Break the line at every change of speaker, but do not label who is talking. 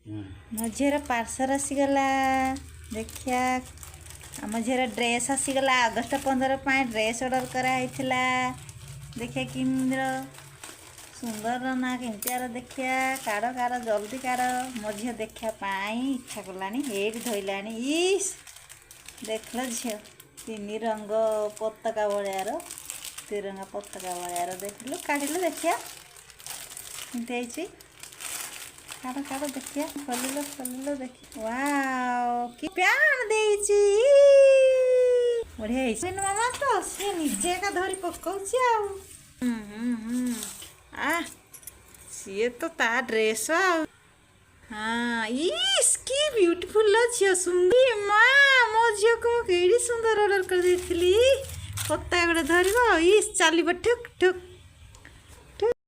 मो झीर पार्सल आसीगला देखिया आम झीर ड्रेस आसीगला अगस्ट 15 ड्रेस ऑर्डर कराइला देखिए कि सुंदर ना केमतियार देखिया काड़ काड़ जल्दी काड़ मो झी देखा इच्छा कलानी ये धोइलानी इस देख लो झी तीन रंग पताका भायार तिरंगा पताका भायार देख लो काढ़ देखिया कमती काढ़ काढ़ देखिया खोल देखिए वाओ कि प्यान देइची बढ़िया मामा तो सी निजे का धरी पकाउची आ सी तो ता ड्रेस हाँ इस की ब्यूटीफुल झील सुंदर माँ मो झील को केड़ी सुंदर ऑर्डर कर देथिली पत्ता गोटे धरब इस चल ठुक ठुक